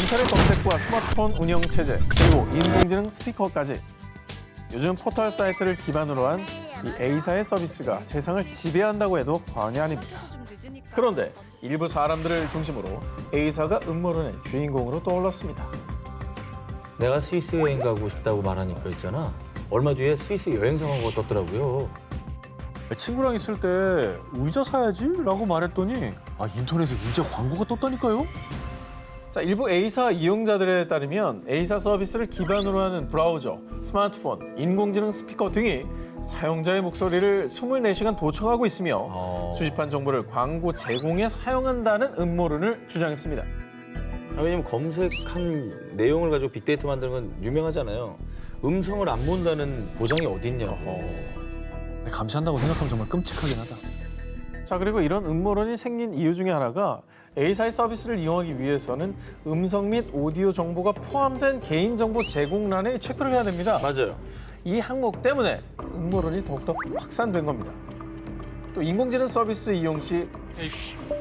인터넷 검색과 스마트폰 운영 체제, 그리고 인공지능 스피커까지 요즘 포털 사이트를 기반으로 한 이 A사의 서비스가 세상을 지배한다고 해도 과언이 아닙니다. 그런데 일부 사람들을 중심으로 A사가 음모론의 주인공으로 떠올랐습니다. 내가 스위스 여행 가고 싶다고 말하니까 있잖아. 얼마 뒤에 스위스 여행 상황가 떴더라고요. 친구랑 있을 때 의자 사야지 라고 말했더니 인터넷에 의자 광고가 떴다니까요? 자, 일부 A사 이용자들에 따르면 A사 서비스를 기반으로 하는 브라우저, 스마트폰, 인공지능 스피커 등이 사용자의 목소리를 24시간 도청하고 있으며 수집한 정보를 광고 제공에 사용한다는 음모론을 주장했습니다. 왜냐면 검색한 내용을 가지고 빅데이터 만드는 건 유명하잖아요. 음성을 안 본다는 보장이 어딨냐고. 감시한다고 생각하면 정말 끔찍하긴 하다. 자, 그리고 이런 음모론이 생긴 이유 중에 하나가 A사의 서비스를 이용하기 위해서는 음성 및 오디오 정보가 포함된 개인정보 제공란에 체크를 해야 됩니다. 맞아요. 이 항목 때문에 음모론이 더욱더 확산된 겁니다. 또 인공지능 서비스 이용 시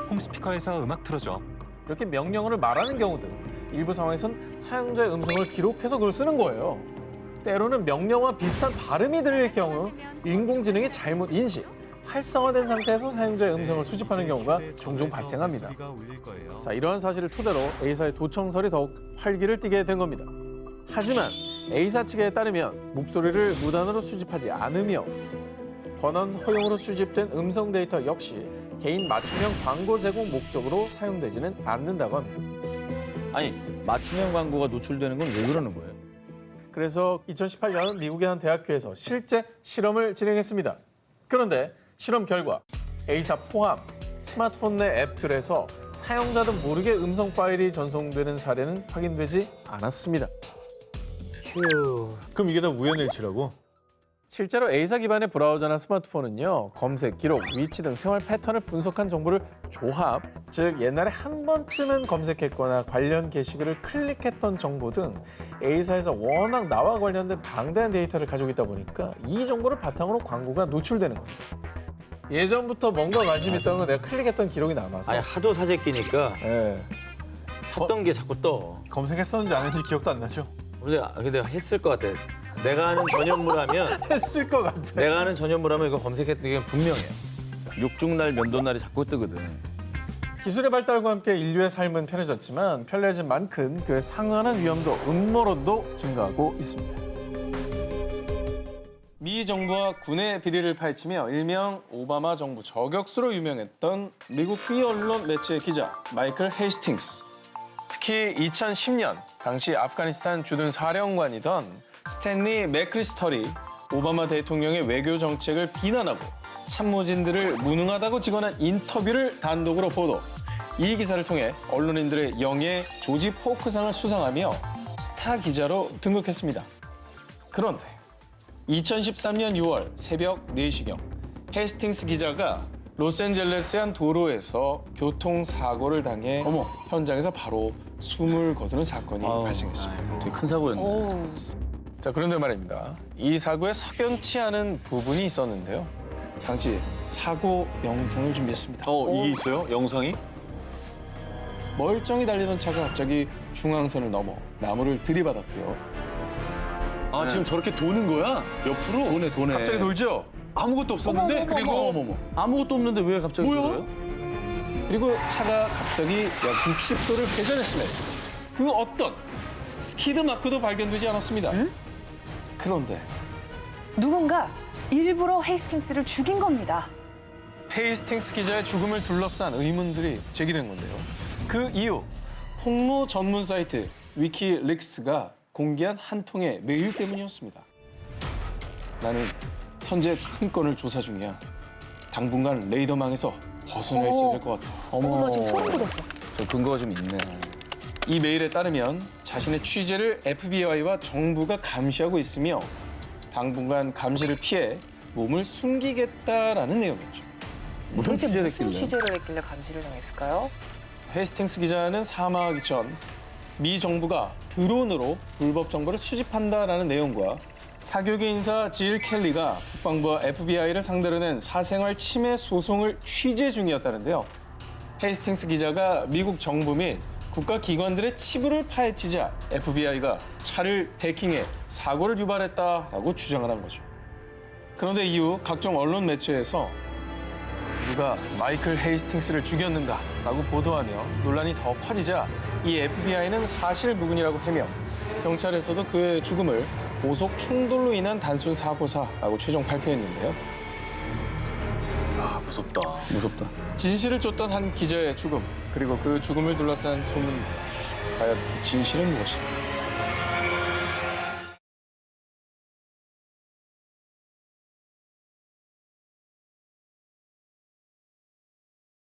홈스피커에서 음악 틀어줘. 이렇게 명령어를 말하는 경우등 일부 상황에선 사용자의 음성을 기록해서 그걸 쓰는 거예요. 때로는 명령어와 비슷한 발음이 들릴 경우 인공지능이 잘못 인식, 활성화된 상태에서 사용자의 음성을 수집하는 경우가 종종 발생합니다. 자, 이러한 사실을 토대로 A사의 도청설이 더욱 활기를 띠게 된 겁니다. 하지만 A사 측에 따르면 목소리를 무단으로 수집하지 않으며 권한 허용으로 수집된 음성 데이터 역시 개인 맞춤형 광고 제공 목적으로 사용되지는 않는다고 합니다. 아니, 맞춤형 광고가 노출되는 건 왜 그러는 거예요? 그래서 2018년 미국의 한 대학교에서 실제 실험을 진행했습니다. 그런데 실험 결과 A사 포함 스마트폰 내 앱들에서 사용자도 모르게 음성 파일이 전송되는 사례는 확인되지 않았습니다. 휴. 그럼 이게 다 우연의 일치라고? 실제로 A사 기반의 브라우저나 스마트폰은요, 검색, 기록, 위치 등 생활 패턴을 분석한 정보를 조합, 즉 옛날에 한 번쯤은 검색했거나 관련 게시글을 클릭했던 정보 등 A사에서 워낙 나와 관련된 방대한 데이터를 가지고 있다 보니까 이 정보를 바탕으로 광고가 노출되는 겁니다. 예전부터 뭔가 관심 있다는 건 내가 클릭했던 기록이 남아서. 아니, 하도 사재끼니까 예. 샀던 게 자꾸 떠. 검색했었는지 안 했는지 기억도 안 나죠? 근데 했을 것 같아. 내가 아는 전현무라면 했을 것 같아. 내가 아는 전현무라면 이거 검색했던 게 분명해요. 육중날, 면도날이 자꾸 뜨거든. 기술의 발달과 함께 인류의 삶은 편해졌지만 편리해진 만큼 그에 상응하는 위험도 음모론도 증가하고 있습니다. 미 정부와 군의 비리를 파헤치며 일명 오바마 정부 저격수로 유명했던 미국 휘 언론 매체 기자 마이클 헤이스팅스. 특히 2010년 당시 아프가니스탄 주둔 사령관이던 스탠리 맥크리스털이 오바마 대통령의 외교 정책을 비난하고 참모진들을 무능하다고 직언한 인터뷰를 단독으로 보도. 이 기사를 통해 언론인들의 영예 조지 포크상을 수상하며 스타 기자로 등극했습니다. 그런데 2013년 6월 새벽 4시경 헤스팅스 기자가 로스앤젤레스의 한 도로에서 교통사고를 당해 현장에서 바로 숨을 거두는 사건이 발생했습니다. 되게 큰 사고였네. 자, 그런데 말입니다. 이 사고에 석연치 않은 부분이 있었는데요. 당시 사고 영상을 준비했습니다. 이게 있어요? 영상이? 멀쩡히 달리던 차가 갑자기 중앙선을 넘어 나무를 들이받았고요. 지금 저렇게 도는 거야? 옆으로? 도네. 갑자기 돌죠? 아무것도 없었는데? 어머머머. 아무것도 없는데 왜 갑자기 뭐야? 그래요? 그리고 차가 갑자기 약 60도를 회전했습니다. 그 어떤 스키드 마크도 발견되지 않았습니다. 그런데 누군가 일부러 헤이스팅스를 죽인 겁니다. 헤이스팅스 기자의 죽음을 둘러싼 의문들이 제기된 건데요. 그 이유, 폭로 전문 사이트 위키릭스가 공개한 한 통의 메일 때문이었습니다. 나는 현재 큰 건을 조사 중이야. 당분간 레이더망에서 벗어나 있어야 될 것 같아. 나 지금 소름 돋았어. 저 근거가 좀 있네. 이 메일에 따르면 자신의 취재를 FBI와 정부가 감시하고 있으며 당분간 감시를 피해 몸을 숨기겠다라는 내용이었죠. 무슨 도대체 취재를 무슨 했길래? 취재를 했길래 감시를 당했을까요? 헤스팅스 기자는 사망하기 전 미 정부가 드론으로 불법 정보를 수집한다라는 내용과 사교계 인사 질 켈리가 국방부와 FBI를 상대로 낸 사생활 침해 소송을 취재 중이었다는데요. 헤이스팅스 기자가 미국 정부 및 국가기관들의 치부를 파헤치자 FBI가 차를 해킹해 사고를 유발했다라고 주장을 한 거죠. 그런데 이후 각종 언론 매체에서 누가 마이클 헤이스팅스를 죽였는가라고 보도하며 논란이 더 커지자 이 FBI는 사실무근이라고 해명, 경찰에서도 그의 죽음을 고속 충돌로 인한 단순 사고사라고 최종 발표했는데요. 아, 무섭다. 무섭다. 진실을 쫓던 한 기자의 죽음, 그리고 그 죽음을 둘러싼 소문들. 과연 그 진실은 무엇일까?